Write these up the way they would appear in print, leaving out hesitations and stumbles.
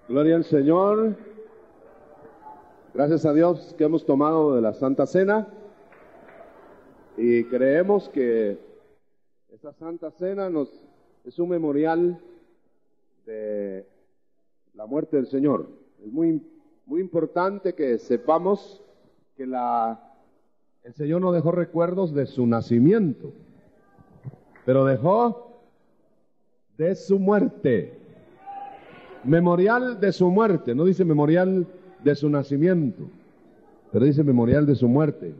Gloria al Señor. Gracias a Dios que hemos tomado de la Santa Cena y creemos que esta Santa Cena es un memorial de la muerte del Señor. Es muy importante que sepamos que el Señor no dejó recuerdos de su nacimiento, pero dejó de su muerte. Memorial de su muerte, no dice memorial de su nacimiento, pero dice memorial de su muerte.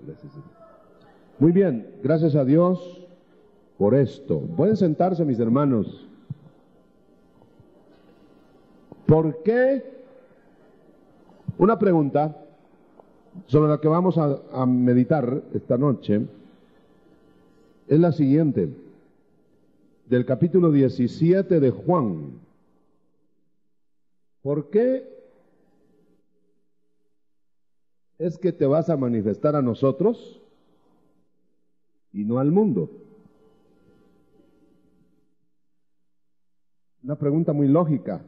Muy bien, gracias a Dios por esto. Pueden sentarse, mis hermanos. ¿Por qué? Una pregunta sobre la que vamos a meditar esta noche es la siguiente, del capítulo 17 de Juan. ¿Por qué es que te vas a manifestar a nosotros y no al mundo? Una pregunta muy lógica.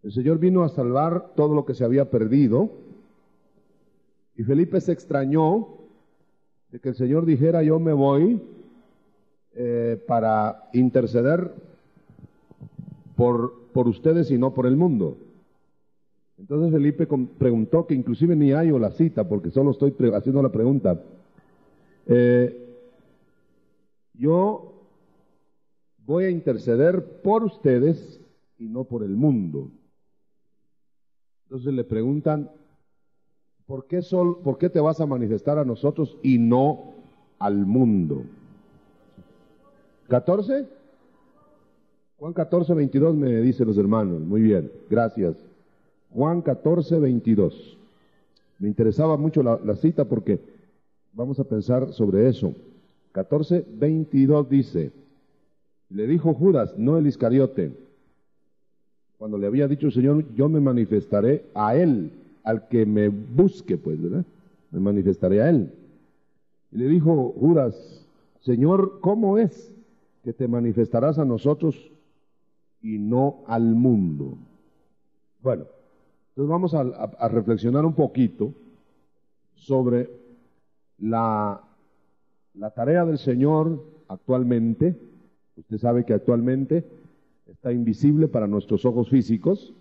El Señor vino a salvar todo lo que se había perdido y Felipe se extrañó de que el Señor dijera: yo me voy para interceder por ustedes y no por el mundo. Entonces Felipe preguntó, que inclusive ni hallo la cita porque solo estoy haciendo la pregunta. Yo voy a interceder por ustedes y no por el mundo. Entonces le preguntan, ¿por qué te vas a manifestar a nosotros y no al mundo? 14. Juan 14, 22 me dicen los hermanos. Muy bien, gracias. Juan 14, 22. Me interesaba mucho la cita porque vamos a pensar sobre eso. 14, 22 dice, le dijo Judas, no el Iscariote, cuando le había dicho el Señor: yo me manifestaré a él, al que me busque, pues, ¿verdad? Me manifestaré a él. Y le dijo Judas: Señor, ¿cómo es que te manifestarás a nosotros y no al mundo? Bueno, entonces vamos a reflexionar un poquito sobre la tarea del Señor actualmente. Usted sabe que actualmente está invisible para nuestros ojos físicos,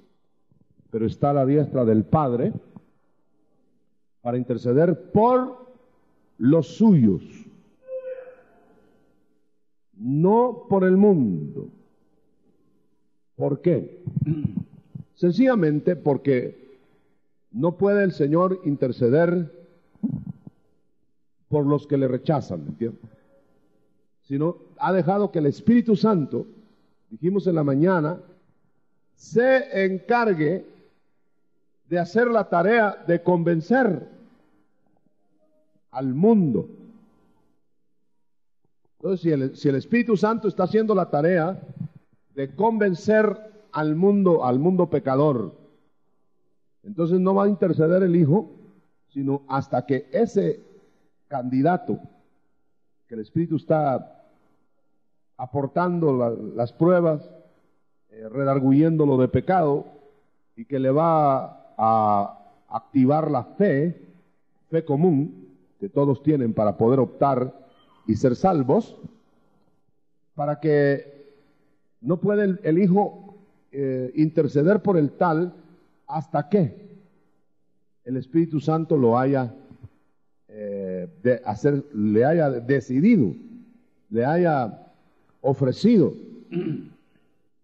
pero está a la diestra del Padre para interceder por los suyos, no por el mundo. ¿Por qué? Sencillamente porque no puede el Señor interceder por los que le rechazan, ¿me entiendes? Sino ha dejado que el Espíritu Santo, dijimos en la mañana, se encargue de hacer la tarea de convencer al mundo. Entonces, si el Espíritu Santo está haciendo la tarea de convencer al mundo pecador, entonces no va a interceder el Hijo, sino hasta que ese candidato que el Espíritu está aportando las pruebas, redarguyéndolo de pecado, y que le va a activar la fe común que todos tienen para poder optar y ser salvos, para que no puede el Hijo interceder por el tal hasta que el Espíritu Santo lo haya le haya decidido, le haya ofrecido.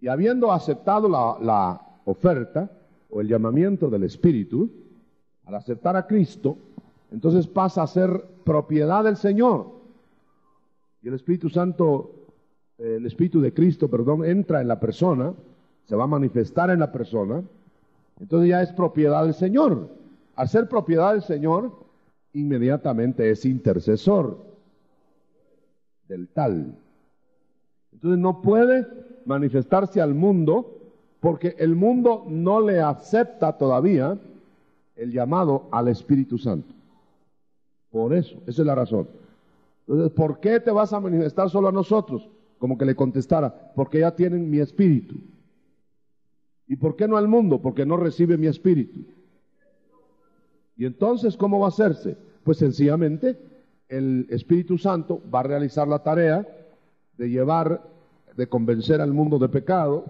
Y habiendo aceptado la oferta o el llamamiento del Espíritu, al aceptar a Cristo, entonces pasa a ser propiedad del Señor. Y el Espíritu Santo, el Espíritu de Cristo, entra en la persona, se va a manifestar en la persona, entonces ya es propiedad del Señor. Al ser propiedad del Señor, inmediatamente es intercesor del tal. Entonces no puede manifestarse al mundo porque el mundo no le acepta todavía el llamado al Espíritu Santo. Por eso, esa es la razón. Entonces, ¿por qué te vas a manifestar solo a nosotros? Como que le contestara, porque ya tienen mi espíritu. ¿Y por qué no al mundo? Porque no recibe mi espíritu. Y entonces, ¿cómo va a hacerse? Pues sencillamente el Espíritu Santo va a realizar la tarea de convencer al mundo de pecado,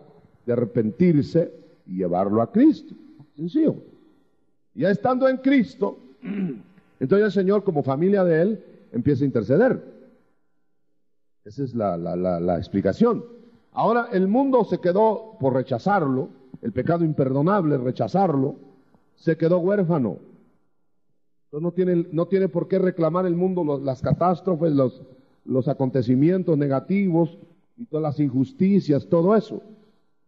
de arrepentirse y llevarlo a Cristo. Sencillo. Ya estando en Cristo, entonces el Señor, como familia de Él, empieza a interceder. Esa es la explicación. Ahora, el mundo se quedó por rechazarlo, el pecado imperdonable, rechazarlo, se quedó huérfano. Entonces no tiene por qué reclamar el mundo las catástrofes, los acontecimientos negativos y todas las injusticias, todo eso.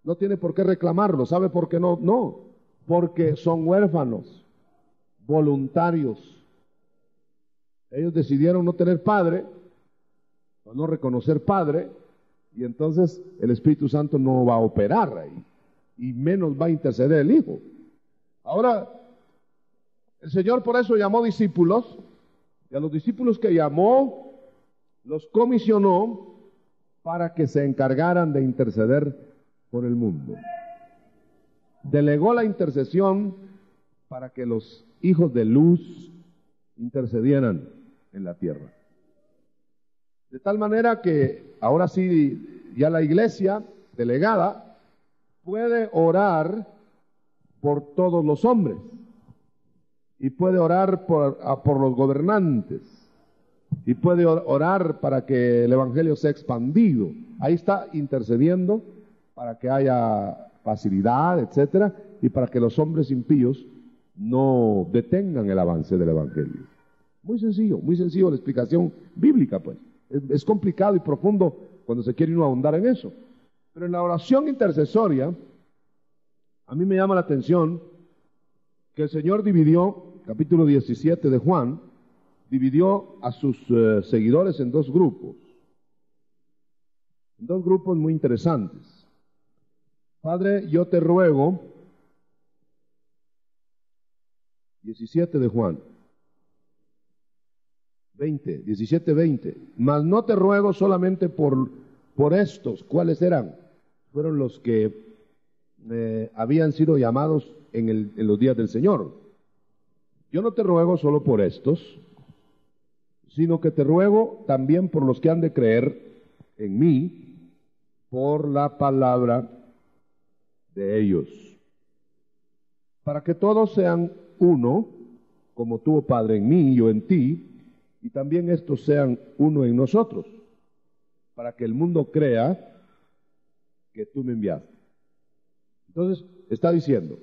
No tiene por qué reclamarlo. ¿Sabe por qué no? No, porque son huérfanos, voluntarios. Ellos decidieron no tener padre, o no reconocer padre, y entonces el Espíritu Santo no va a operar ahí, y menos va a interceder el Hijo. Ahora, el Señor por eso llamó discípulos, y a los discípulos que llamó, los comisionó para que se encargaran de interceder por el mundo. Delegó la intercesión para que los hijos de luz intercedieran en la tierra. De tal manera que ahora sí, ya la iglesia delegada puede orar por todos los hombres y puede orar por los gobernantes y puede orar para que el evangelio sea expandido. Ahí está intercediendo para que haya facilidad, etcétera, y para que los hombres impíos no detengan el avance del evangelio. Muy sencillo la explicación bíblica, pues. Es complicado y profundo cuando se quiere uno ahondar en eso. Pero en la oración intercesoria, a mí me llama la atención que el Señor dividió, capítulo 17 de Juan, dividió a sus seguidores en dos grupos muy interesantes. Padre, yo te ruego, 17 de Juan, 17:20, mas no te ruego solamente por estos. ¿Cuáles eran? Fueron los que habían sido llamados en los días del Señor. Yo no te ruego solo por estos, sino que te ruego también por los que han de creer en mí, por la palabra de ellos, para que todos sean uno, como tú, oh Padre, en mí y yo en ti, y también estos sean uno en nosotros, para que el mundo crea que tú me enviaste. Entonces, está diciendo,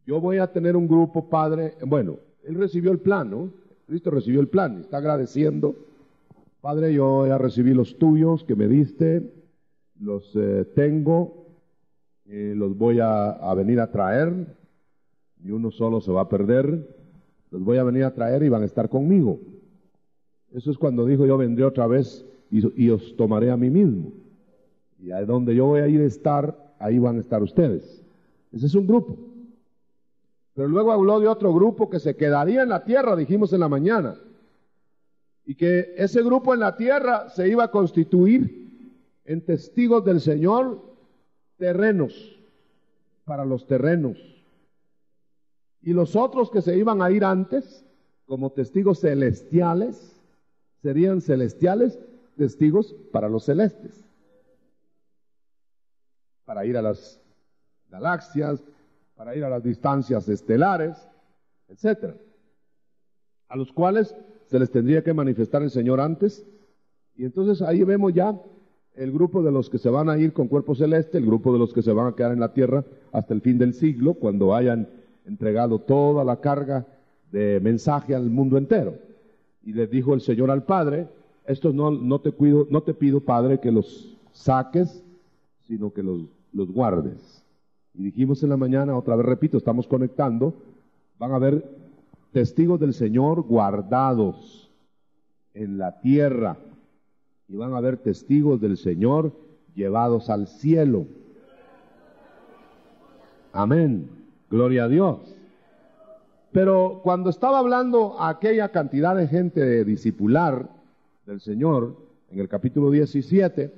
yo voy a tener un grupo, Padre. Bueno, Él recibió el plan, ¿no? Cristo recibió el plan, está agradeciendo. Padre, yo ya recibí los tuyos que me diste, los tengo, los voy a venir a traer, y uno solo se va a perder. Los voy a venir a traer y van a estar conmigo. Eso es cuando dijo, yo vendré otra vez y os tomaré a mí mismo. Y a donde yo voy a ir a estar, ahí van a estar ustedes. Ese es un grupo. Pero luego habló de otro grupo que se quedaría en la tierra, dijimos en la mañana. Y que ese grupo en la tierra se iba a constituir en testigos del Señor terrenos, para los terrenos. Y los otros que se iban a ir antes, como testigos celestiales, serían celestiales testigos para los celestes. Para ir a las galaxias, para ir a las distancias estelares, etcétera. A los cuales se les tendría que manifestar el Señor antes. Y entonces ahí vemos ya el grupo de los que se van a ir con cuerpo celeste, el grupo de los que se van a quedar en la tierra hasta el fin del siglo, cuando hayan entregado toda la carga de mensaje al mundo entero. Y les dijo el Señor al Padre, estos no te pido, Padre, que los saques, sino que los guardes. Y dijimos en la mañana, otra vez repito, estamos conectando, van a haber testigos del Señor guardados en la tierra, y van a haber testigos del Señor llevados al cielo. Amén. Gloria a Dios. Pero cuando estaba hablando a aquella cantidad de gente de discipular del Señor, en el capítulo 17,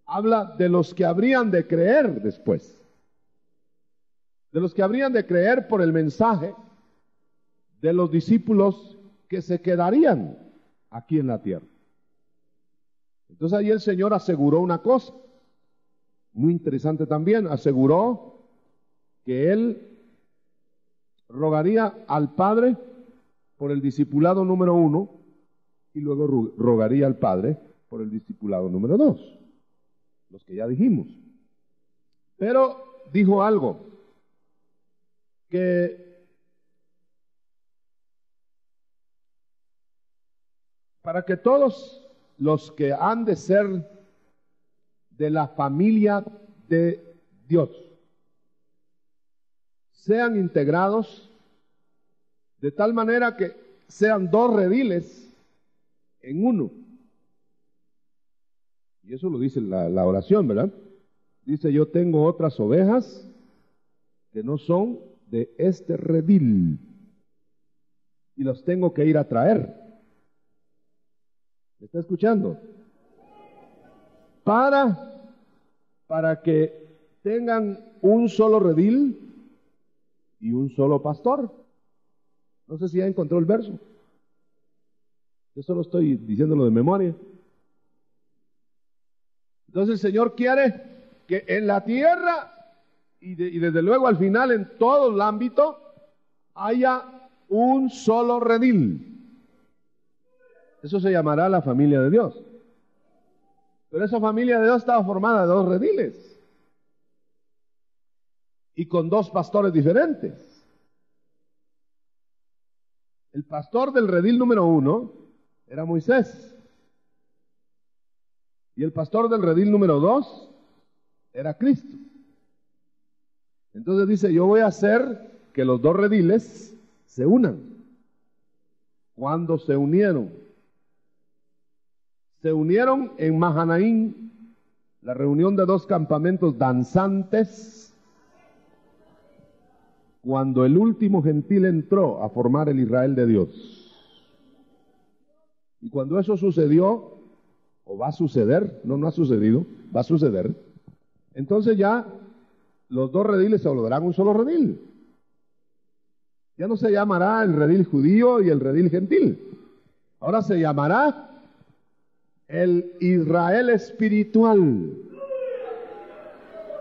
habla de los que habrían de creer después. de los que habrían de creer por el mensaje de los discípulos que se quedarían aquí en la tierra. Entonces ahí el Señor aseguró una cosa, muy interesante también, aseguró que Él rogaría al Padre por el discipulado número 1 y luego rogaría al Padre por el discipulado número 2, los que ya dijimos. Pero dijo algo, que para que todos los que han de ser de la familia de Dios sean integrados de tal manera que sean dos rediles en uno. Y eso lo dice la oración, ¿verdad? Dice, yo tengo otras ovejas que no son de este redil y los tengo que ir a traer. ¿Me está escuchando? Para que tengan un solo redil y un solo pastor. No sé si ya encontró el verso. Yo solo estoy diciéndolo de memoria. Entonces el Señor quiere que en la tierra y desde luego al final en todo el ámbito haya un solo redil. Eso se llamará la familia de Dios. Pero esa familia de Dios estaba formada de dos rediles y con dos pastores diferentes. El pastor del redil número 1 era Moisés y el pastor del redil número 2 era Cristo. Entonces dice, yo voy a hacer que los dos rediles se unan. ¿Cuándo se unieron? Se unieron en Mahanaim, la reunión de dos campamentos danzantes, cuando el último gentil entró a formar el Israel de Dios. Y cuando eso sucedió, o va a suceder, no ha sucedido, va a suceder, entonces ya los dos rediles se volverán un solo redil. Ya no se llamará el redil judío y el redil gentil. Ahora se llamará el Israel espiritual.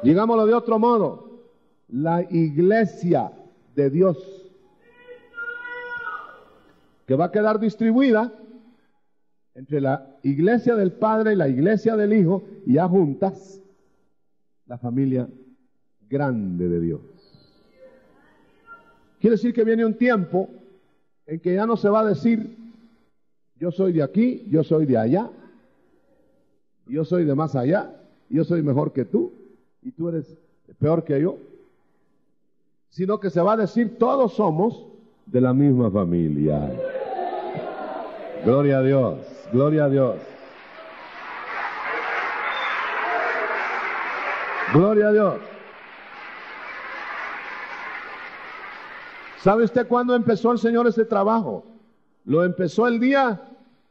Digámoslo de otro modo, la iglesia de Dios, que va a quedar distribuida entre la iglesia del Padre y la iglesia del Hijo, y ya juntas la familia grande de Dios. Quiere decir que viene un tiempo en que ya no se va a decir, yo soy de aquí, yo soy de allá, yo soy de más allá, yo soy mejor que tú, y tú eres peor que yo, sino que se va a decir, todos somos de la misma familia. Gloria a Dios, gloria a Dios. Gloria a Dios. ¿Sabe usted cuándo empezó el Señor ese trabajo? Lo empezó el día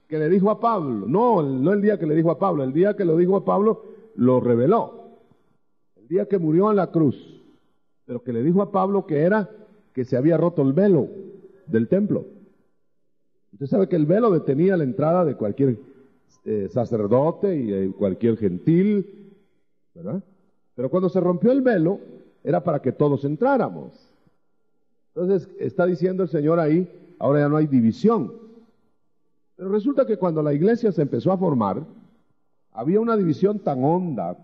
que le dijo a Pablo. No el día que le dijo a Pablo, el día que lo dijo a Pablo lo reveló. El día que murió en la cruz. Pero que le dijo a Pablo que era que se había roto el velo del templo. Usted sabe que el velo detenía la entrada de cualquier sacerdote y cualquier gentil, ¿verdad? Pero cuando se rompió el velo, era para que todos entráramos. Entonces, está diciendo el Señor ahí, ahora ya no hay división. Pero resulta que cuando la iglesia se empezó a formar, había una división tan honda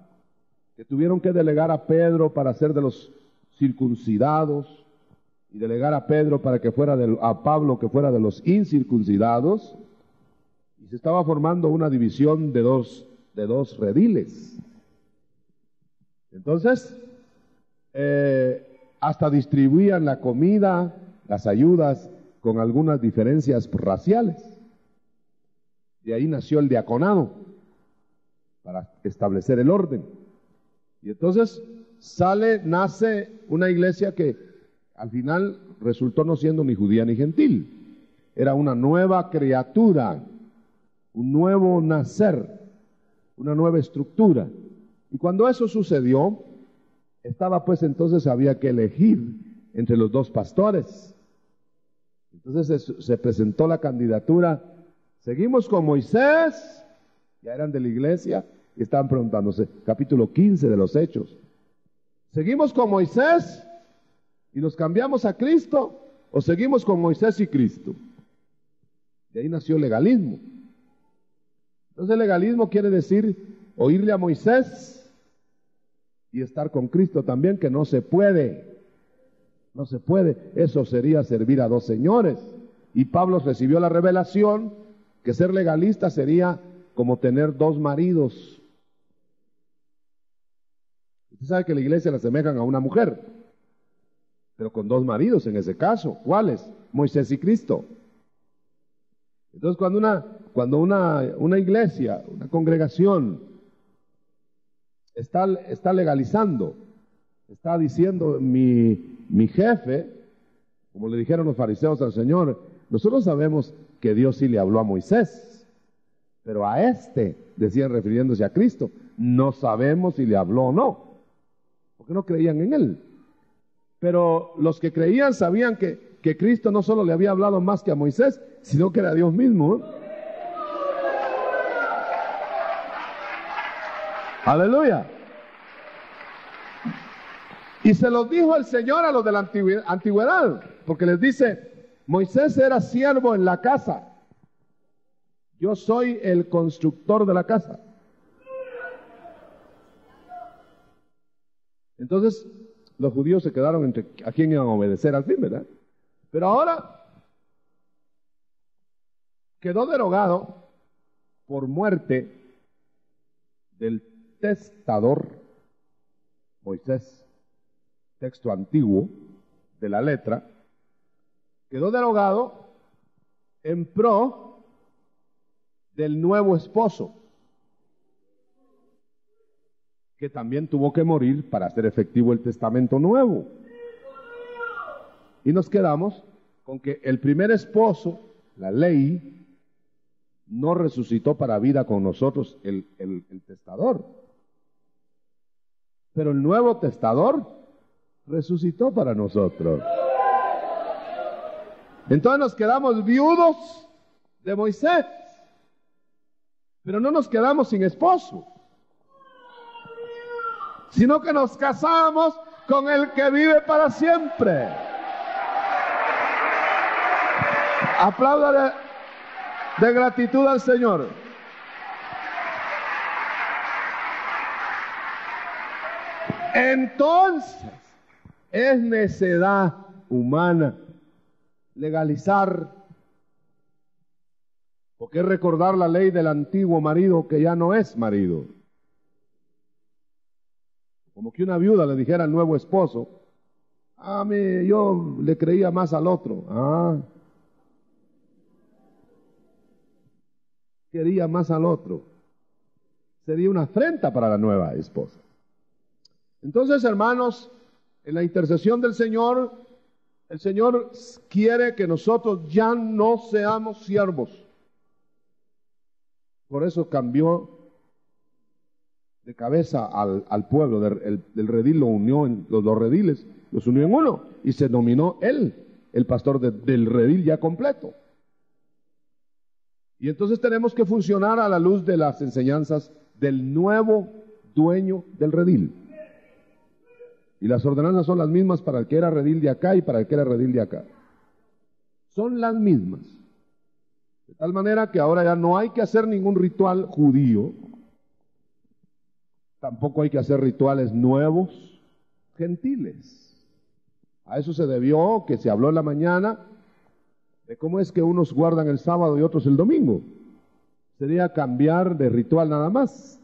que tuvieron que delegar a Pedro para ser de los circuncidados y delegar a Pedro para que fuera a Pablo que fuera de los incircuncidados, y se estaba formando una división de dos rediles. Entonces, hasta distribuían la comida, las ayudas, con algunas diferencias raciales. De ahí nació el diaconado, para establecer el orden. Y entonces nace una iglesia que al final resultó no siendo ni judía ni gentil. Era una nueva criatura, un nuevo nacer, una nueva estructura. Y cuando eso sucedió, Estaba pues entonces, había que elegir entre los dos pastores. Entonces se presentó la candidatura. Seguimos con Moisés, ya eran de la iglesia y estaban preguntándose, capítulo 15 de los Hechos. ¿Seguimos con Moisés y nos cambiamos a Cristo o seguimos con Moisés y Cristo? De ahí nació el legalismo. Entonces el legalismo quiere decir oírle a Moisés y estar con Cristo también, que no se puede. No se puede. Eso sería servir a dos señores. Y Pablo recibió la revelación que ser legalista sería como tener dos maridos. Usted sabe que la iglesia la asemejan a una mujer, pero con dos maridos en ese caso. ¿Cuáles? Moisés y Cristo. Entonces cuando una iglesia, una congregación está legalizando, está diciendo mi jefe, como le dijeron los fariseos al Señor, nosotros sabemos que Dios sí le habló a Moisés, pero a decían refiriéndose a Cristo, no sabemos si le habló o no, porque no creían en él. Pero los que creían sabían que Cristo no solo le había hablado más que a Moisés, sino que era Dios mismo. Aleluya. Y se los dijo el Señor a los de la antigüedad, porque les dice, Moisés era siervo en la casa, yo soy el constructor de la casa. Entonces los judíos se quedaron entre a quién iban a obedecer al fin, ¿verdad? Pero ahora quedó derogado por muerte del testador Moisés, texto antiguo de la letra, quedó derogado en pro del nuevo esposo, que también tuvo que morir para hacer efectivo el testamento nuevo. Y nos quedamos con que el primer esposo, la ley, no resucitó para vida con nosotros el testador. Pero el nuevo testador resucitó para nosotros. Entonces nos quedamos viudos de Moisés, pero no nos quedamos sin esposo, sino que nos casamos con el que vive para siempre. Aplauda de gratitud al Señor. Entonces, es necedad humana legalizar, porque es recordar la ley del antiguo marido que ya no es marido. Como que una viuda le dijera al nuevo esposo, yo le creía más al otro. Quería más al otro. Sería una afrenta para la nueva esposa. Entonces, hermanos, en la intercesión del Señor, el Señor quiere que nosotros ya no seamos siervos. Por eso cambió de cabeza al pueblo, del redil lo unió, los rediles los unió en uno, y se nominó él, el pastor del redil ya completo. Y entonces tenemos que funcionar a la luz de las enseñanzas del nuevo dueño del redil. Y las ordenanzas son las mismas para el que era redil de acá y para el que era redil de acá. Son las mismas. De tal manera que ahora ya no hay que hacer ningún ritual judío. Tampoco hay que hacer rituales nuevos, gentiles. A eso se debió que se habló en la mañana de cómo es que unos guardan el sábado y otros el domingo. Sería cambiar de ritual nada más.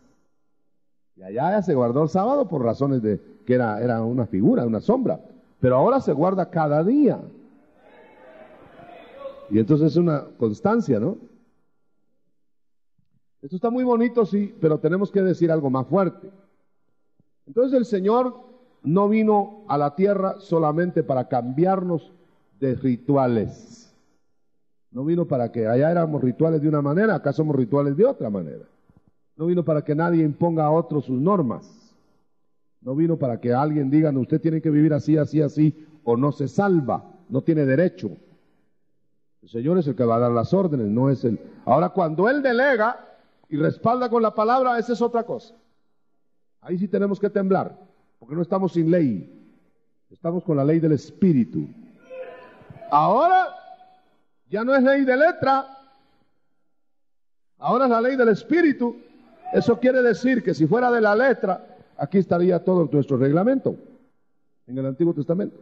Y allá ya se guardó el sábado por razones de que era una figura, una sombra. Pero ahora se guarda cada día. Y entonces es una constancia, ¿no? Esto está muy bonito, sí, pero tenemos que decir algo más fuerte. Entonces el Señor no vino a la tierra solamente para cambiarnos de rituales. No vino para que allá éramos rituales de una manera, acá somos rituales de otra manera. No vino para que nadie imponga a otros sus normas. No vino para que alguien diga, no, usted tiene que vivir así, así, así, o no se salva, no tiene derecho. El Señor es el que va a dar las órdenes, no es Él. Ahora, cuando Él delega y respalda con la palabra, esa es otra cosa. Ahí sí tenemos que temblar, porque no estamos sin ley, estamos con la ley del Espíritu. Ahora, ya no es ley de letra, ahora es la ley del Espíritu. Eso quiere decir que si fuera de la letra, aquí estaría todo nuestro reglamento, en el Antiguo Testamento.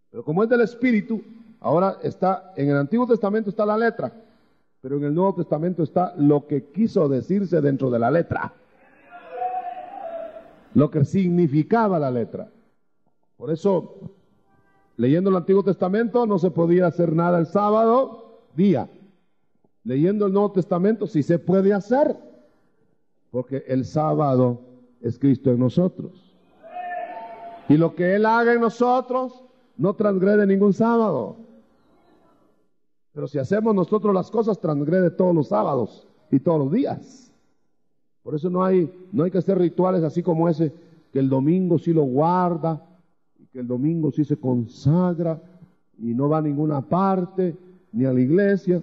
Pero como es del Espíritu, ahora está, en el Antiguo Testamento está la letra, pero en el Nuevo Testamento está lo que quiso decirse dentro de la letra, lo que significaba la letra. Por eso, leyendo el Antiguo Testamento no se podía hacer nada el sábado día. Leyendo el Nuevo Testamento sí se puede hacer, porque el sábado es Cristo en nosotros. Y lo que Él haga en nosotros no transgrede ningún sábado. Pero si hacemos nosotros las cosas, transgrede todos los sábados y todos los días. Por eso no hay que hacer rituales así como ese, que el domingo sí lo guarda, y que el domingo sí se consagra, y no va a ninguna parte, ni a la iglesia,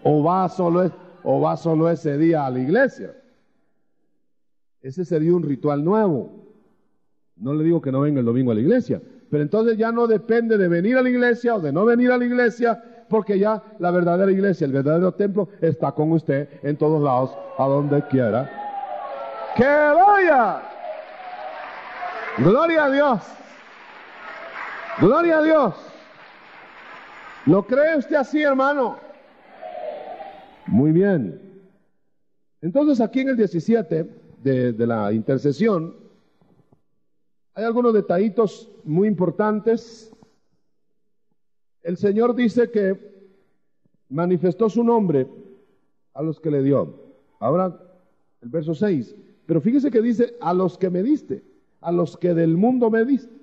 o va solo ese día a la iglesia. Ese sería un ritual nuevo. No le digo que no venga el domingo a la iglesia, pero entonces ya no depende de venir a la iglesia o de no venir a la iglesia, porque ya la verdadera iglesia, el verdadero templo, está con usted en todos lados, a donde quiera que vaya. Gloria a Dios. Gloria a Dios. ¿Lo cree usted así, hermano? Muy bien. Entonces aquí en el 17 de la intercesión hay algunos detallitos muy importantes. El Señor dice que manifestó su nombre a los que le dio. Ahora el verso 6. Pero fíjese que dice, a los que me diste, a los que del mundo me diste.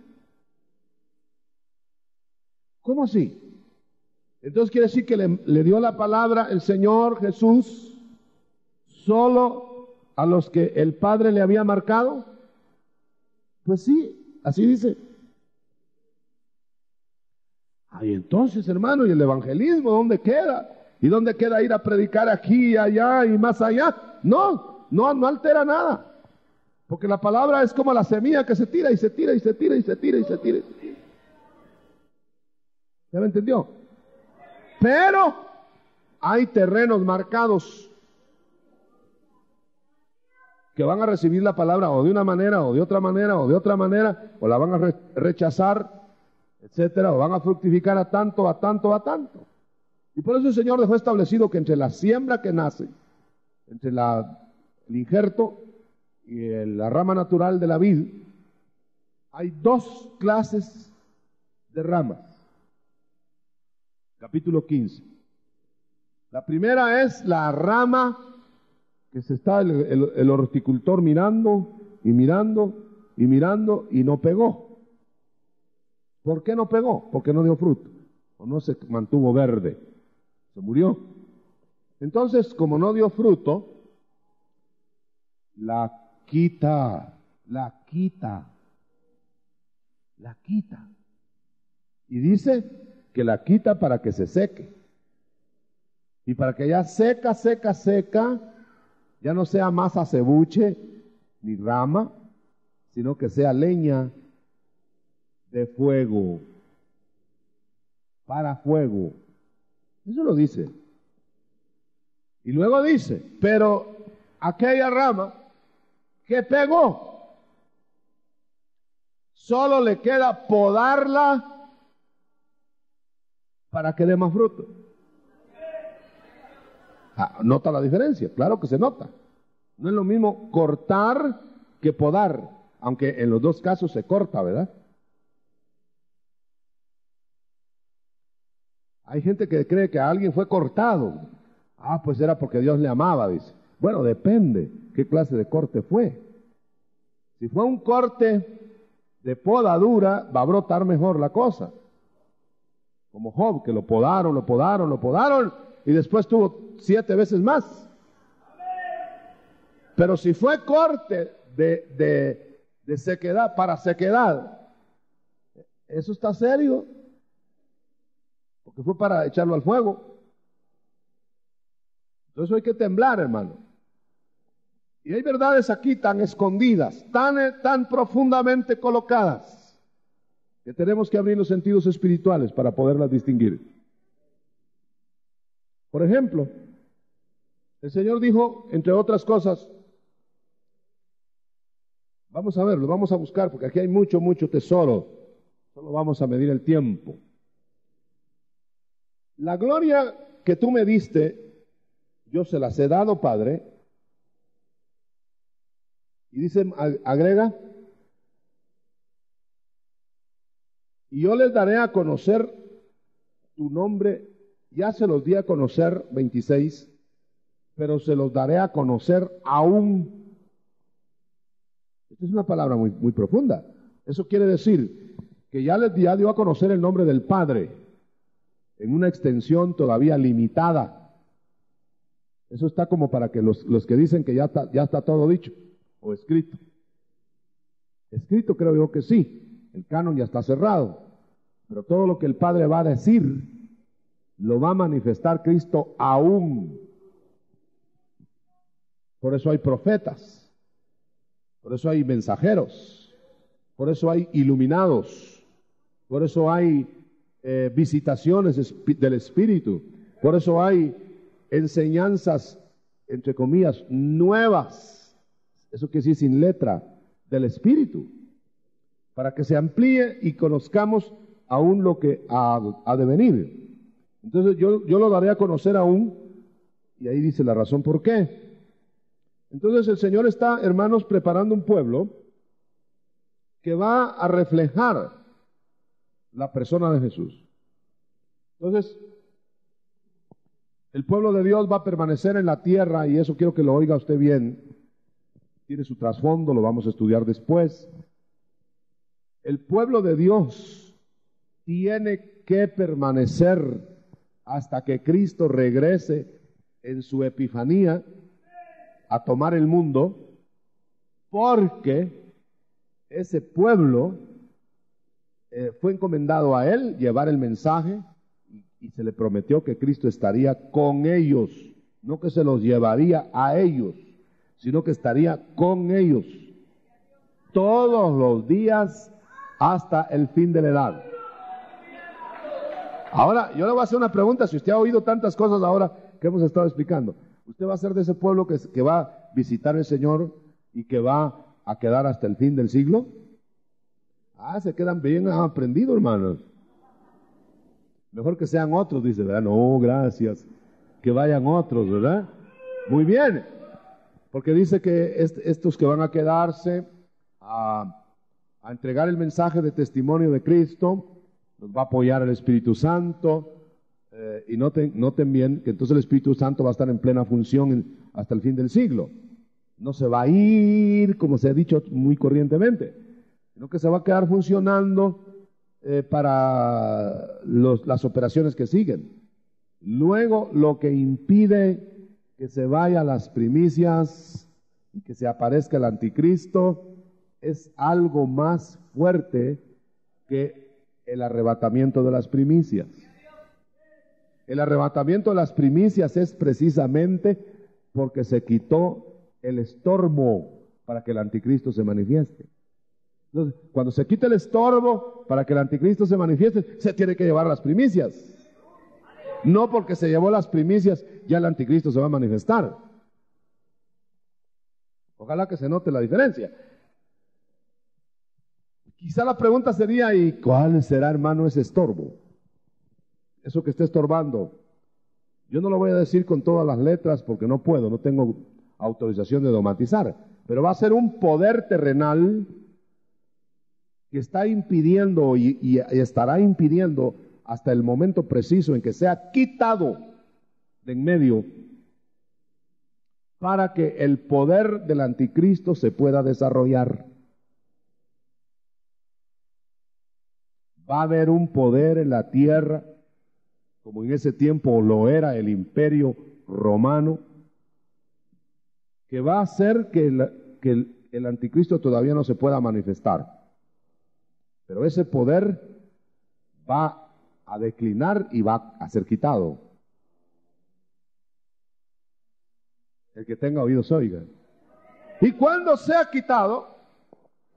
¿Cómo así? Entonces quiere decir que le dio la palabra el Señor Jesús solo a los que el Padre le había marcado. Pues sí, así dice. Ay, entonces, hermano, ¿y el evangelismo dónde queda? ¿Y dónde queda ir a predicar aquí y allá y más allá? No altera nada. Porque la palabra es como la semilla que se tira y se tira y se tira y se tira y se tira y se tira. ¿Ya me entendió? Pero hay terrenos marcados que van a recibir la palabra o de una manera o de otra manera o de otra manera, o la van a rechazar, etcétera, o van a fructificar a tanto, a tanto, a tanto. Y por eso el Señor dejó establecido que entre la siembra que nace, entre el injerto y la rama natural de la vid, hay dos clases de ramas. Capítulo 15. La primera es la rama que se está el horticultor mirando y mirando y mirando y no pegó. ¿Por qué no pegó? Porque no dio fruto o no se mantuvo verde, se murió. Entonces, como no dio fruto, la quita. Y dice que la quita para que se seque. Y para que ya seca, ya no sea más acebuche ni rama, sino que sea leña de fuego, para fuego. Eso lo dice. Y luego dice, pero aquella rama que pegó, solo le queda podarla para que dé más fruto. ¿Nota la diferencia? Claro que se nota. No es lo mismo cortar que podar, aunque en los dos casos se corta, ¿verdad? Hay gente que cree que a alguien fue cortado. Pues era porque Dios le amaba, dice. Bueno, depende qué clase de corte fue. Si fue un corte de podadura, va a brotar mejor la cosa. Como Job, que lo podaron, y después tuvo 7 veces más. Pero si fue corte de sequedad, para sequedad, eso está serio, porque fue para echarlo al fuego. Entonces hay que temblar, hermano. Y hay verdades aquí tan escondidas, tan profundamente colocadas, que tenemos que abrir los sentidos espirituales para poderlas distinguir. Por ejemplo, el Señor dijo, entre otras cosas, vamos a verlo, vamos a buscar, porque aquí hay mucho, mucho tesoro. Solo vamos a medir el tiempo. La gloria que tú me diste, yo se las he dado, Padre. Y dice, agrega, y yo les daré a conocer tu nombre, ya se los di a conocer, 26, pero se los daré a conocer aún. Esta es una palabra muy, muy profunda. Eso quiere decir que ya dio a conocer el nombre del Padre en una extensión todavía limitada. Eso está como para que los que dicen que ya está todo dicho o escrito. Escrito creo yo que sí, el canon ya está cerrado, pero todo lo que el Padre va a decir lo va a manifestar Cristo aún. Por eso hay profetas, por eso hay mensajeros, por eso hay iluminados, por eso hay visitaciones del Espíritu, por eso hay enseñanzas, entre comillas, nuevas. Eso quiere decir sin letra, del Espíritu, para que se amplíe y conozcamos aún lo que ha de venir. Entonces yo lo daré a conocer aún, y ahí dice la razón por qué. Entonces el Señor está, hermanos, preparando un pueblo que va a reflejar la persona de Jesús. Entonces, el pueblo de Dios va a permanecer en la tierra, y eso quiero que lo oiga usted bien. Tiene su trasfondo, lo vamos a estudiar después. El pueblo de Dios tiene que permanecer hasta que Cristo regrese en su epifanía a tomar el mundo, porque ese pueblo fue encomendado a él llevar el mensaje y se le prometió que Cristo estaría con ellos, no que se los llevaría a ellos, sino que estaría con ellos todos los días hasta el fin de la edad. Ahora, yo le voy a hacer una pregunta, si usted ha oído tantas cosas ahora que hemos estado explicando, ¿usted va a ser de ese pueblo que va a visitar al Señor y que va a quedar hasta el fin del siglo? Se quedan bien aprendidos, hermanos. Mejor que sean otros, dice, ¿verdad? No, gracias. Que vayan otros, ¿verdad? Muy bien. Porque dice que estos que van a quedarse a entregar el mensaje de testimonio de Cristo, los va a apoyar el Espíritu Santo, y noten bien que entonces el Espíritu Santo va a estar en plena función hasta el fin del siglo. No se va a ir, como se ha dicho muy corrientemente, sino que se va a quedar funcionando para las operaciones que siguen. Luego, lo que impide que se vaya las primicias y que se aparezca el anticristo es algo más fuerte que el arrebatamiento de las primicias. El arrebatamiento de las primicias es precisamente porque se quitó el estorbo para que el anticristo se manifieste. Entonces, cuando se quita el estorbo para que el anticristo se manifieste, se tiene que llevar las primicias. No porque se llevó las primicias, ya el anticristo se va a manifestar. Ojalá que se note la diferencia. Quizá la pregunta sería, ¿y cuál será, hermano, ese estorbo? Eso que esté estorbando. Yo no lo voy a decir con todas las letras porque no puedo, no tengo autorización de dogmatizar, pero va a ser un poder terrenal que está impidiendo y estará impidiendo hasta el momento preciso en que sea quitado de en medio para que el poder del anticristo se pueda desarrollar. Va a haber un poder en la tierra, como en ese tiempo lo era el Imperio Romano, que va a hacer que el anticristo todavía no se pueda manifestar. Pero ese poder va a declinar y va a ser quitado. El que tenga oídos oiga. Y cuando sea quitado,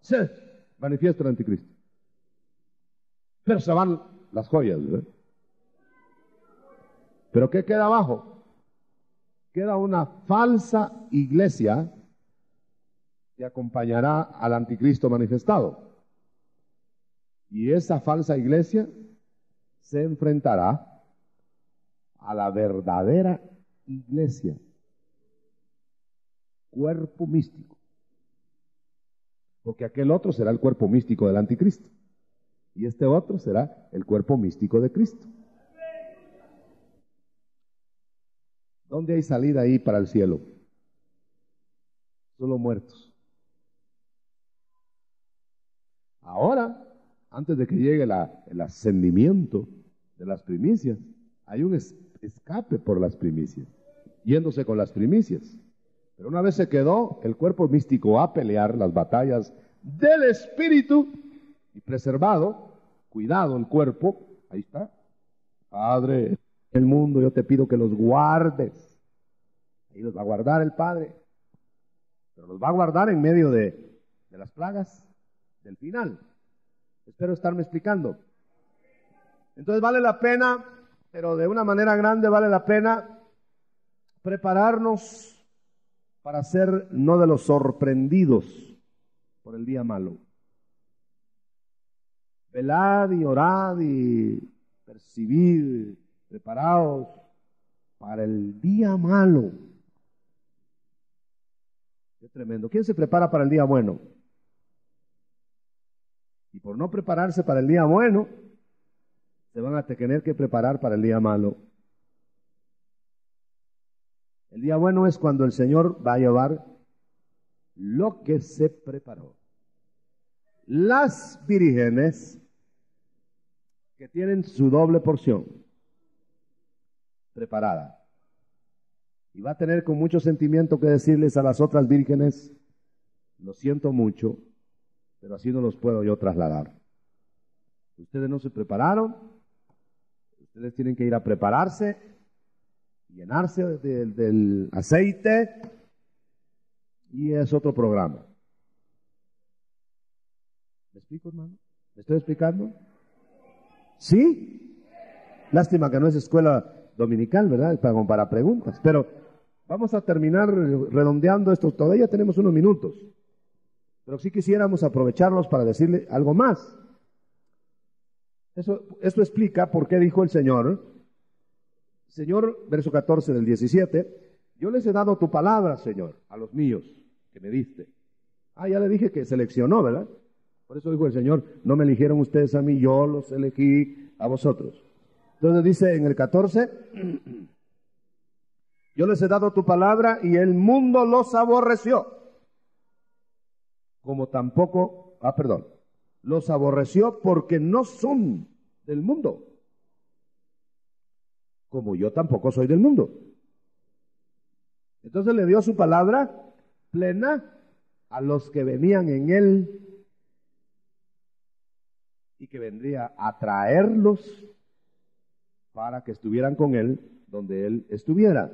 se manifiesta el anticristo. Pero se van las joyas, ¿verdad? ¿Pero qué queda abajo? Queda una falsa iglesia que acompañará al anticristo manifestado. Y esa falsa iglesia se enfrentará a la verdadera iglesia, cuerpo místico. Porque aquel otro será el cuerpo místico del anticristo. Y este otro será el cuerpo místico de Cristo. ¿Dónde hay salida ahí para el cielo? Solo muertos. Ahora, antes de que llegue el ascendimiento de las primicias, hay un escape por las primicias, yéndose con las primicias. Pero una vez se quedó el cuerpo místico a pelear las batallas del espíritu y preservado, cuidado el cuerpo, ahí está. Padre, el mundo yo te pido que los guardes. Ahí los va a guardar el Padre, pero los va a guardar en medio de las plagas del final. Espero estarme explicando. Entonces vale la pena, pero de una manera grande vale la pena prepararnos para ser no de los sorprendidos por el día malo. Velad y orad y percibid, preparaos para el día malo. Qué tremendo. ¿Quién se prepara para el día bueno? Y por no prepararse para el día bueno, se van a tener que preparar para el día malo. El día bueno es cuando el Señor va a llevar lo que se preparó. Las vírgenes que tienen su doble porción preparada. Y va a tener con mucho sentimiento que decirles a las otras vírgenes, lo siento mucho, pero así no los puedo yo trasladar. Ustedes no se prepararon, ustedes tienen que ir a prepararse, llenarse del aceite, y es otro programa. ¿Me explico, hermano? ¿Me estoy explicando? ¿Sí? Lástima que no es escuela dominical, ¿verdad? Es para preguntas, pero vamos a terminar redondeando esto. Todavía tenemos unos minutos, pero sí quisiéramos aprovecharlos para decirle algo más. Esto explica por qué dijo el Señor, verso 14 del 17, yo les he dado tu palabra, Señor, a los míos que me diste. Ya le dije que seleccionó, ¿verdad? Por eso dijo el Señor, no me eligieron ustedes a mí, yo los elegí a vosotros. Entonces dice en el 14, yo les he dado tu palabra y el mundo los aborreció. Como tampoco, los aborreció porque no son del mundo, como yo tampoco soy del mundo. Entonces le dio su palabra plena a los que venían en él y que vendría a traerlos para que estuvieran con él donde él estuviera.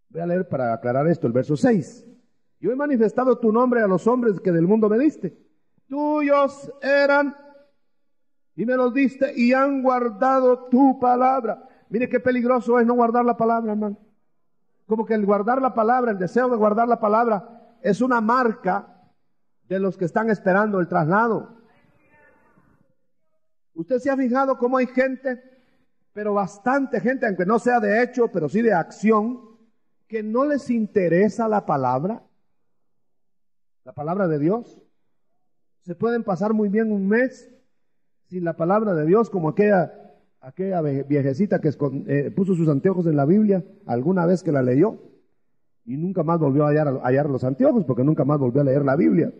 Voy a leer para aclarar esto el verso 6. Yo he manifestado tu nombre a los hombres que del mundo me diste. Tuyos eran y me los diste y han guardado tu palabra. Mire qué peligroso es no guardar la palabra, hermano. Como que el guardar la palabra, el deseo de guardar la palabra es una marca de los que están esperando el traslado. Usted se ha fijado cómo hay gente, pero bastante gente, aunque no sea de hecho, pero sí de acción, que no les interesa la palabra de Dios. Se pueden pasar muy bien un mes sin la palabra de Dios, como aquella viejecita que puso sus anteojos en la Biblia alguna vez que la leyó y nunca más volvió a hallar los anteojos porque nunca más volvió a leer la Biblia.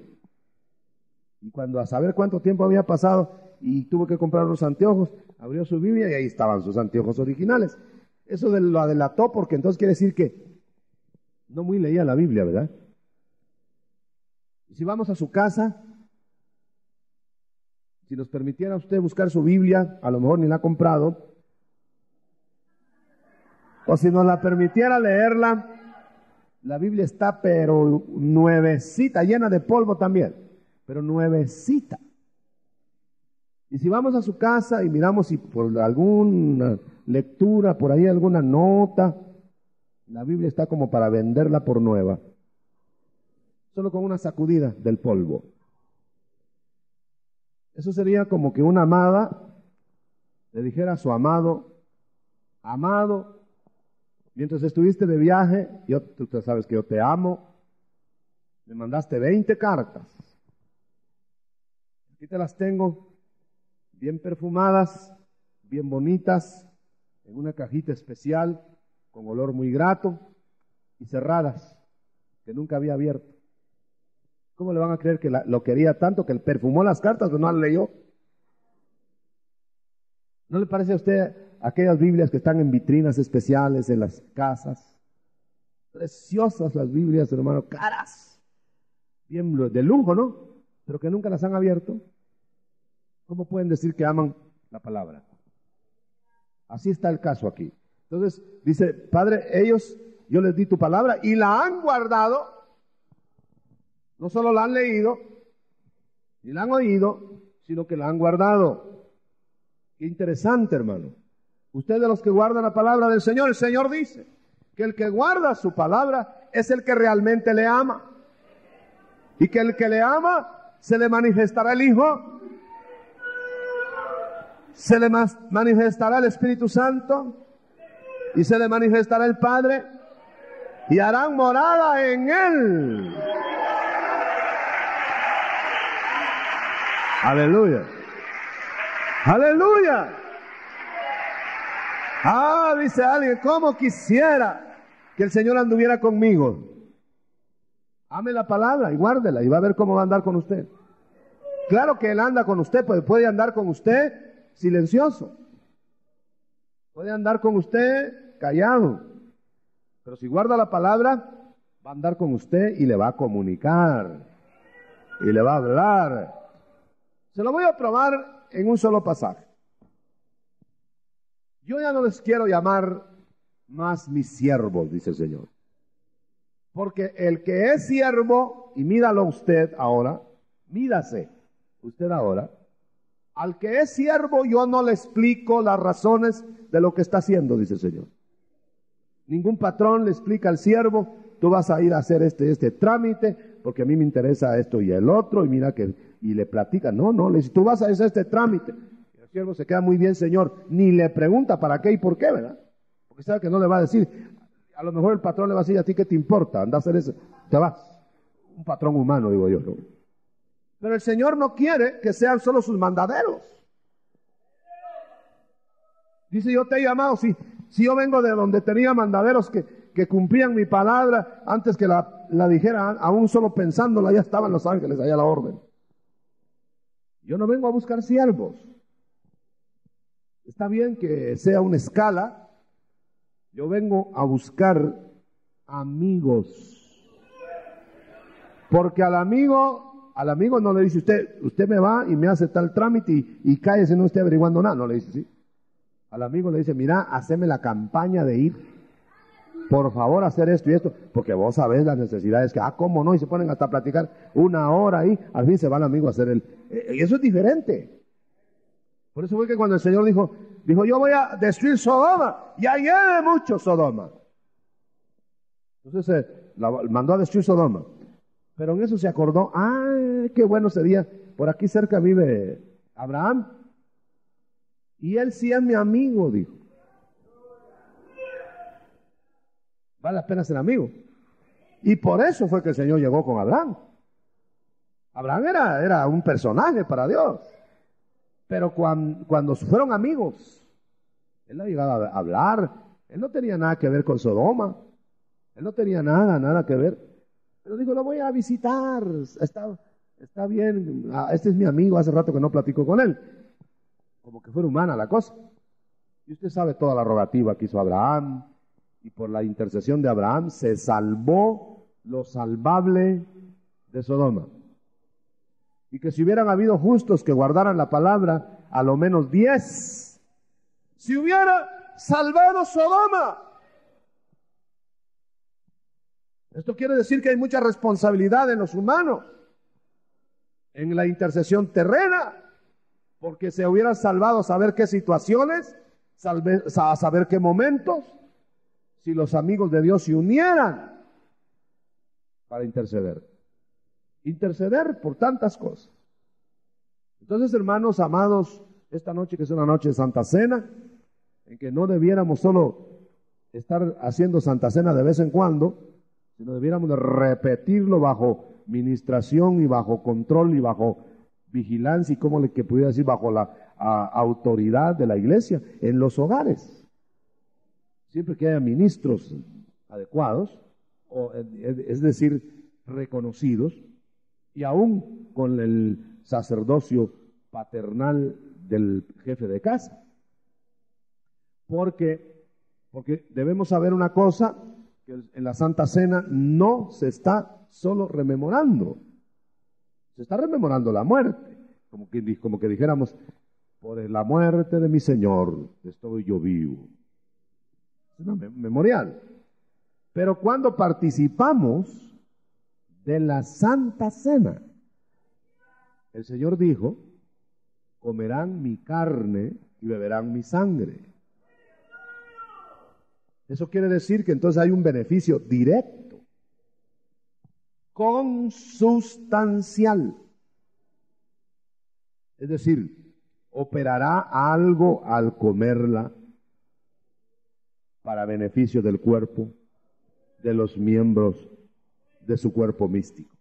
Y cuando a saber cuánto tiempo había pasado y tuvo que comprar los anteojos, abrió su Biblia y ahí estaban sus anteojos originales. Eso lo adelantó porque entonces quiere decir que no muy leía la Biblia, ¿verdad? Y si vamos a su casa, si nos permitiera usted buscar su Biblia, a lo mejor ni la ha comprado, o si nos la permitiera leerla, la Biblia está pero nuevecita, llena de polvo también, pero nuevecita. Y si vamos a su casa y miramos si por alguna lectura, por ahí alguna nota, la Biblia está como para venderla por nueva, solo con una sacudida del polvo. Eso sería como que una amada le dijera a su amado, amado, mientras estuviste de viaje, tú sabes que yo te amo, me mandaste 20 cartas. Aquí te las tengo, bien perfumadas, bien bonitas, en una cajita especial, con olor muy grato, y cerradas, que nunca había abierto. ¿Cómo le van a creer que lo quería tanto que él perfumó las cartas pero no las leyó? ¿No le parece a usted aquellas Biblias que están en vitrinas especiales en las casas? Preciosas las Biblias, hermano, caras, bien de lujo, ¿no? Pero que nunca las han abierto. ¿Cómo pueden decir que aman la palabra? Así está el caso aquí. Entonces, dice, Padre, yo les di tu palabra y la han guardado. No solo la han leído, ni la han oído, sino que la han guardado. Qué interesante, hermano. Usted de los que guardan la palabra del Señor, el Señor dice que el que guarda su palabra es el que realmente le ama. Y que el que le ama, se le manifestará el Hijo, se le manifestará el Espíritu Santo y se le manifestará el Padre y harán morada en él. Aleluya. Aleluya. Dice alguien, ¿cómo quisiera que el Señor anduviera conmigo? Ame la palabra y guárdela y va a ver cómo va a andar con usted. Claro que Él anda con usted, pues puede andar con usted silencioso. Puede andar con usted callado. Pero si guarda la palabra, va a andar con usted y le va a comunicar. Y le va a hablar. Se lo voy a probar en un solo pasaje. Yo ya no les quiero llamar más mis siervos, dice el Señor. Porque el que es siervo, y mídalo usted ahora, mídase usted ahora, al que es siervo yo no le explico las razones de lo que está haciendo, dice el Señor. Ningún patrón le explica al siervo, tú vas a ir a hacer este trámite, porque a mí me interesa esto y el otro, y mira que, y le platica, no, le dice, tú vas a hacer este trámite. Y el siervo se queda muy bien, Señor, ni le pregunta para qué y por qué, ¿verdad? Porque sabe que no le va a decir, a lo mejor el patrón le va a decir, ¿a ti qué te importa? Anda a hacer eso, te vas. Un patrón humano, digo yo, ¿no? Pero el Señor no quiere que sean solo sus mandaderos. Dice, yo te he llamado, si yo vengo de donde tenía mandaderos que cumplían mi palabra, antes que la dijera, aún solo pensándola, ya estaban los ángeles, allá la orden. Yo no vengo a buscar siervos. Está bien que sea una escala. Yo vengo a buscar amigos. Porque al amigo no le dice usted me va y me hace tal trámite y cállese, no esté averiguando nada. No le dice así. Al amigo le dice, mira, haceme la campaña de ir. Por favor, hacer esto y esto, porque vos sabés las necesidades que, cómo no, y se ponen hasta a platicar una hora ahí, al fin se va el amigo a hacer y eso es diferente. Por eso fue que cuando el Señor dijo, yo voy a destruir Sodoma, y hay mucho Sodoma. Entonces mandó a destruir Sodoma. Pero en eso se acordó, qué bueno sería, por aquí cerca vive Abraham, y él sí es mi amigo, dijo. Vale la pena ser amigo. Y por eso fue que el Señor llegó con Abraham. Abraham era un personaje para Dios. Pero cuando fueron amigos, él no llegaba a hablar. Él no tenía nada que ver con Sodoma. Él no tenía nada que ver. Pero dijo, lo voy a visitar. Está bien. Este es mi amigo. Hace rato que no platico con él. Como que fuera humana la cosa. Y usted sabe toda la rogativa que hizo Abraham. y por la intercesión de Abraham se salvó lo salvable de Sodoma. Y que si hubieran habido justos que guardaran la palabra, a lo menos 10, se hubiera salvado Sodoma. Esto quiere decir que hay mucha responsabilidad en los humanos, en la intercesión terrena, porque se hubieran salvado a saber qué situaciones, a saber qué momentos, si los amigos de Dios se unieran para interceder. Interceder por tantas cosas. Entonces, hermanos amados, esta noche que es una noche de Santa Cena, en que no debiéramos solo estar haciendo Santa Cena de vez en cuando, sino debiéramos de repetirlo bajo ministración y bajo control y bajo vigilancia y como que pudiera decir bajo la autoridad de la iglesia en los hogares. Siempre que haya ministros adecuados, es decir, reconocidos, y aún con el sacerdocio paternal del jefe de casa. Porque debemos saber una cosa, que en la Santa Cena no se está solo rememorando, se está rememorando la muerte, como que dijéramos, por la muerte de mi Señor estoy yo vivo. Es una memorial. Pero cuando participamos de la Santa Cena, el Señor dijo, comerán mi carne y beberán mi sangre. Eso quiere decir que entonces hay un beneficio directo, consustancial. Es decir, operará algo al comerla para beneficio del cuerpo, de los miembros de su cuerpo místico.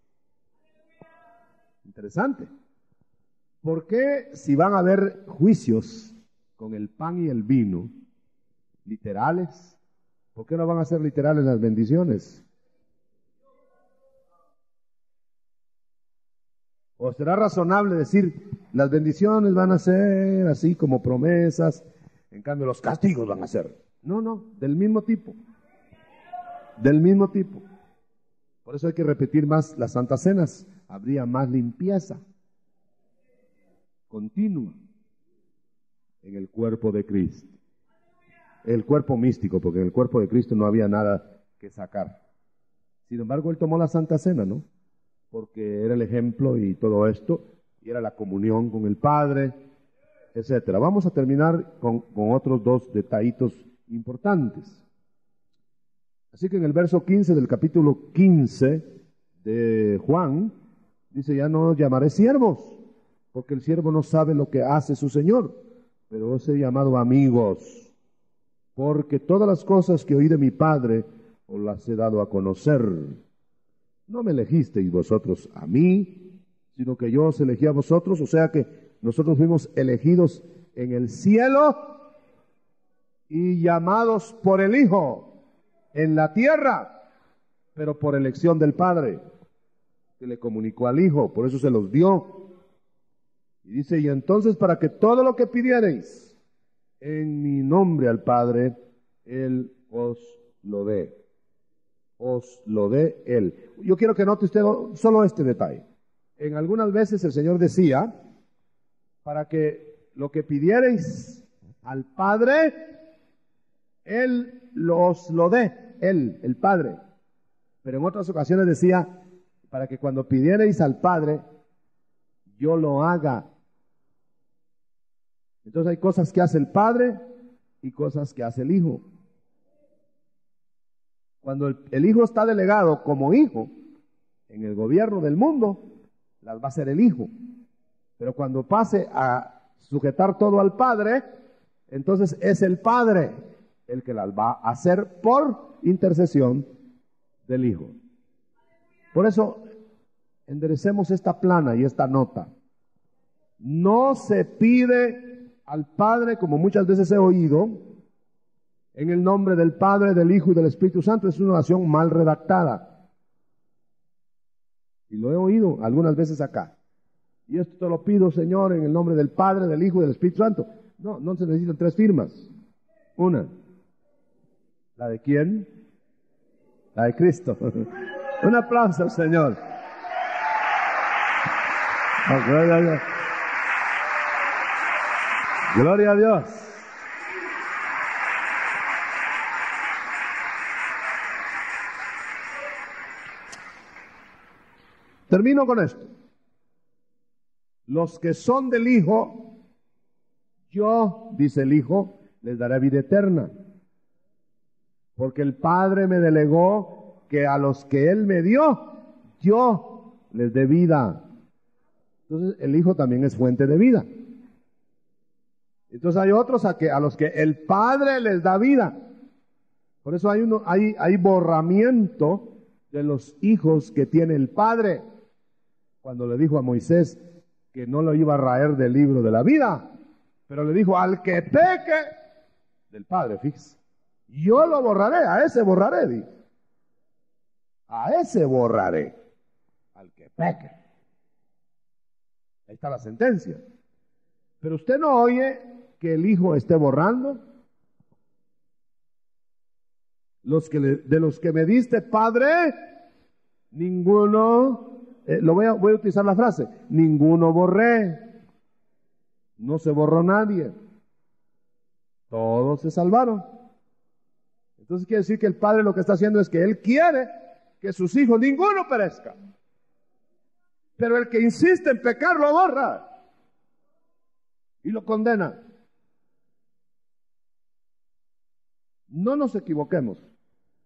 Interesante. ¿Por qué si van a haber juicios con el pan y el vino literales, por qué no van a ser literales las bendiciones? ¿O será razonable decir, las bendiciones van a ser así como promesas, en cambio los castigos van a ser? No, del mismo tipo. Del mismo tipo. Por eso hay que repetir más las santas cenas. Habría más limpieza continua en el cuerpo de Cristo. El cuerpo místico, porque en el cuerpo de Cristo no había nada que sacar. Sin embargo, Él tomó la Santa Cena, ¿no? Porque era el ejemplo y todo esto, y era la comunión con el Padre, etcétera. Vamos a terminar con otros dos detallitos importantes. Así que en el verso 15 del capítulo 15 de Juan, dice, ya no os llamaré siervos, porque el siervo no sabe lo que hace su Señor, pero os he llamado amigos, porque todas las cosas que oí de mi Padre os las he dado a conocer. No me elegisteis vosotros a mí, sino que yo os elegí a vosotros, o sea que nosotros fuimos elegidos en el cielo y llamados por el Hijo en la tierra, pero por elección del Padre, que le comunicó al Hijo, por eso se los dio. Y dice, y entonces para que todo lo que pidiereis en mi nombre al Padre, Él os lo dé. Os lo dé Él. Yo quiero que note usted solo este detalle. En algunas veces el Señor decía, para que lo que pidiereis al Padre, Él os lo dé. Él, el Padre. Pero en otras ocasiones decía, para que cuando pidiereis al Padre, yo lo haga. Entonces hay cosas que hace el Padre y cosas que hace el Hijo. Cuando el Hijo está delegado como Hijo en el gobierno del mundo, las va a hacer el Hijo. Pero cuando pase a sujetar todo al Padre, entonces es el Padre el que las va a hacer por intercesión del Hijo. Por eso, enderecemos esta plana y esta nota. No se pide al Padre, como muchas veces he oído, en el nombre del Padre, del Hijo y del Espíritu Santo. Es una oración mal redactada. Y lo he oído algunas veces acá. Y esto te lo pido, Señor, en el nombre del Padre, del Hijo y del Espíritu Santo. No se necesitan 3 firmas. Una. ¿La de quién? La de Cristo. Un aplauso al Señor. Oh, gloria a Dios. Gloria a Dios. Termino con esto. Los que son del Hijo, yo, dice el Hijo, les daré vida eterna. Porque el Padre me delegó que a los que Él me dio, yo les dé vida. Entonces el Hijo también es fuente de vida. Entonces hay otros a los que el Padre les da vida. Por eso hay borramiento de los hijos que tiene el Padre. Cuando le dijo a Moisés que no lo iba a raer del libro de la vida, pero le dijo al que peque del Padre, fíjese, yo lo borraré, a ese borraré, dijo. A ese borraré, al que peque. Ahí está la sentencia. Pero usted no oye que el Hijo esté borrando. De los que me diste, Padre, ninguno, voy a utilizar la frase, ninguno borré. No se borró nadie. Todos se salvaron. Entonces quiere decir que el Padre lo que está haciendo es que Él quiere que sus hijos, ninguno perezca. Pero el que insiste en pecar lo borra y lo condena. No nos equivoquemos.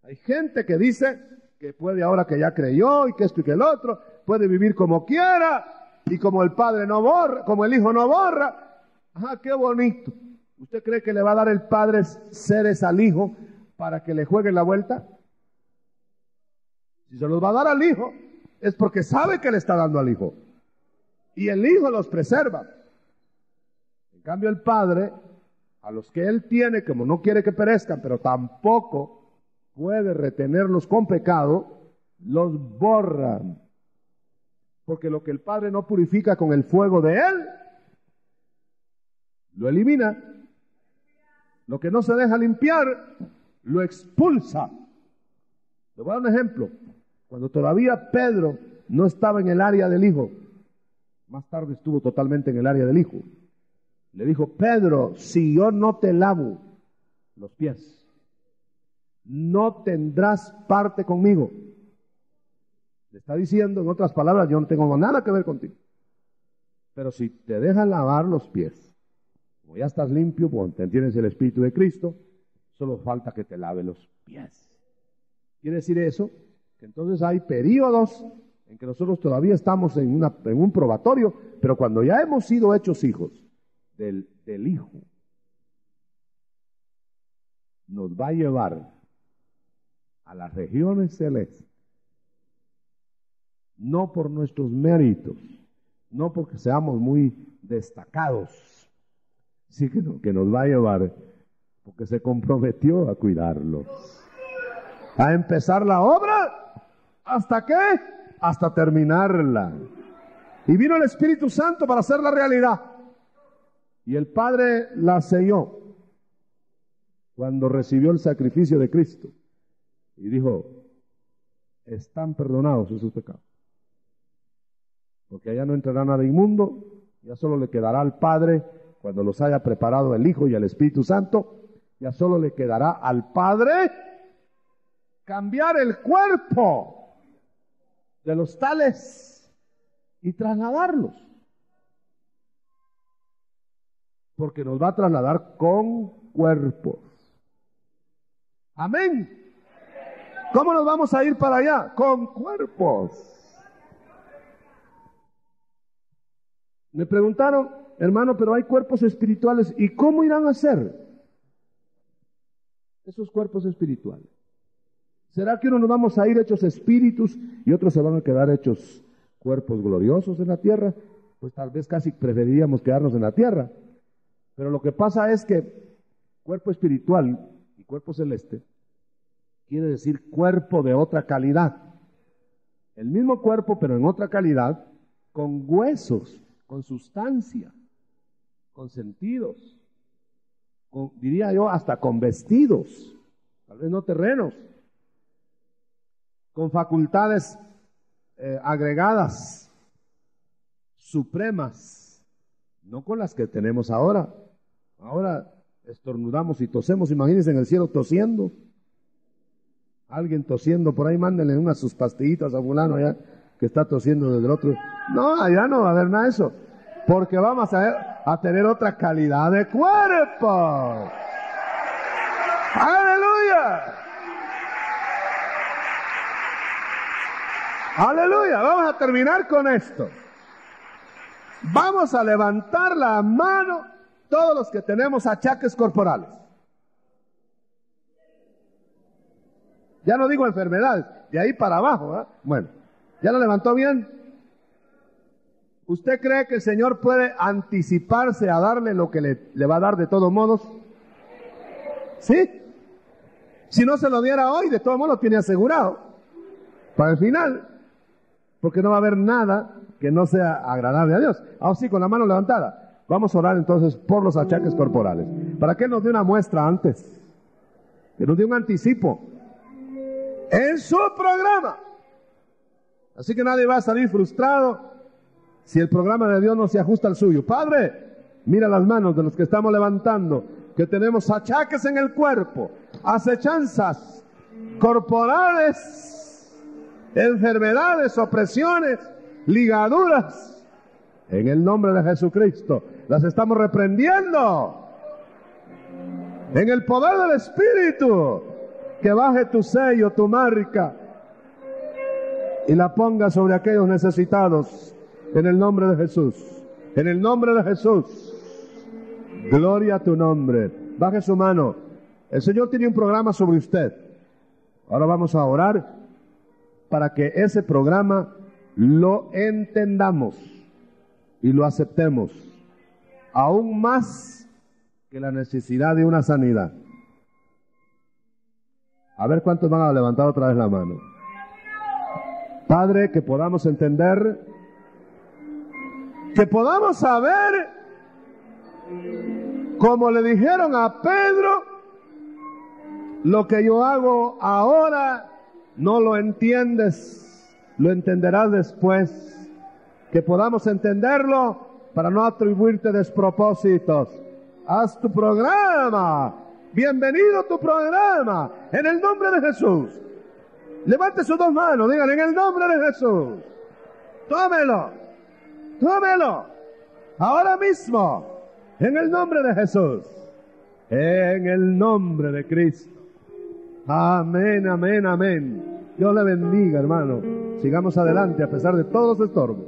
Hay gente que dice que puede, ahora que ya creyó y que esto y que el otro, puede vivir como quiera y como el Padre no borra, como el Hijo no borra. Ajá, qué bonito. ¿Usted cree que le va a dar el Padre seres al Hijo para que le juegue la vuelta? Si se los va a dar al Hijo, es porque sabe que le está dando al Hijo. Y el Hijo los preserva. En cambio el Padre, a los que Él tiene, como no quiere que perezcan, pero tampoco puede retenerlos con pecado, los borra. Porque lo que el Padre no purifica con el fuego de Él, lo elimina. Lo que no se deja limpiar, lo expulsa. Le voy a dar un ejemplo. Cuando todavía Pedro no estaba en el área del Hijo, más tarde estuvo totalmente en el área del Hijo, le dijo: Pedro, si yo no te lavo los pies, no tendrás parte conmigo. Le está diciendo, en otras palabras, yo no tengo nada que ver contigo. Pero si te dejas lavar los pies, como ya estás limpio, porque tienes el Espíritu de Cristo, solo falta que te lave los pies. ¿Quiere decir eso? Que entonces hay periodos en que nosotros todavía estamos en un probatorio, pero cuando ya hemos sido hechos hijos del Hijo, nos va a llevar a las regiones celestes, no por nuestros méritos, no porque seamos muy destacados, sí que nos va a llevar porque se comprometió a cuidarlos, a empezar la obra. ¿Hasta qué? Hasta terminarla. Y vino el Espíritu Santo para hacer la realidad. Y el Padre la selló cuando recibió el sacrificio de Cristo. Y dijo: están perdonados esos pecados. Porque allá no entrará nada inmundo, ya solo le quedará al Padre, cuando los haya preparado el Hijo y el Espíritu Santo, ya solo le quedará al Padre cambiar el cuerpo de los tales y trasladarlos. Porque nos va a trasladar con cuerpos. Amén. ¿Cómo nos vamos a ir para allá? Con cuerpos. Me preguntaron: hermano, pero hay cuerpos espirituales, ¿y cómo irán a ser esos cuerpos espirituales? ¿Será que unos nos vamos a ir hechos espíritus y otros se van a quedar hechos cuerpos gloriosos en la tierra? Pues tal vez casi preferiríamos quedarnos en la tierra. Pero lo que pasa es que cuerpo espiritual y cuerpo celeste quiere decir cuerpo de otra calidad. El mismo cuerpo, pero en otra calidad, con huesos, con sustancia, con sentidos, diría yo hasta con vestidos. tal vez no terrenos, con facultades agregadas, supremas, no con las que tenemos ahora. Ahora estornudamos y tosemos, imagínense en el cielo tosiendo. Alguien tosiendo por ahí, mándenle unas sus pastillitas a fulano allá que está tosiendo desde el otro. No, allá no va a haber nada de eso, porque vamos a tener otra calidad de cuerpo. ¡Aleluya! ¡Aleluya! Vamos a terminar con esto. Vamos a levantar la mano todos los que tenemos achaques corporales. Ya no digo enfermedades, de ahí para abajo, ¿eh? Bueno, ¿ya lo levantó bien? ¿Usted cree que el Señor puede anticiparse a darle lo que le va a dar de todos modos? ¿Sí? Si no se lo diera hoy, de todos modos lo tiene asegurado para el final, porque no va a haber nada que no sea agradable a Dios. Ahora sí, con la mano levantada. Vamos a orar entonces por los achaques corporales, para que Él nos dé una muestra antes, que nos dé un anticipo en su programa. Así que nadie va a salir frustrado si el programa de Dios no se ajusta al suyo. Padre, mira las manos de los que estamos levantando, que tenemos achaques en el cuerpo, acechanzas corporales, enfermedades, opresiones, ligaduras. En el nombre de Jesucristo las estamos reprendiendo. En el poder del Espíritu, que baje tu sello, tu marca, y la ponga sobre aquellos necesitados. En el nombre de Jesús. En el nombre de Jesús. Gloria a tu nombre. Baje su mano. El Señor tiene un programa sobre usted. Ahora vamos a orar para que ese programa lo entendamos y lo aceptemos, aún más que la necesidad de una sanidad. A ver cuántos van a levantar otra vez la mano. Padre, que podamos entender, que podamos saber, como le dijeron a Pedro, lo que yo hago ahora no lo entiendes, lo entenderás después. Que podamos entenderlo para no atribuirte despropósitos. Haz tu programa. Bienvenido a tu programa. En el nombre de Jesús. Levante sus dos manos. Digan, en el nombre de Jesús. Tómelo. Tómelo. Ahora mismo. En el nombre de Jesús. En el nombre de Cristo. Amén, amén, amén. Dios le bendiga, hermano. Sigamos adelante a pesar de todos los estorbos.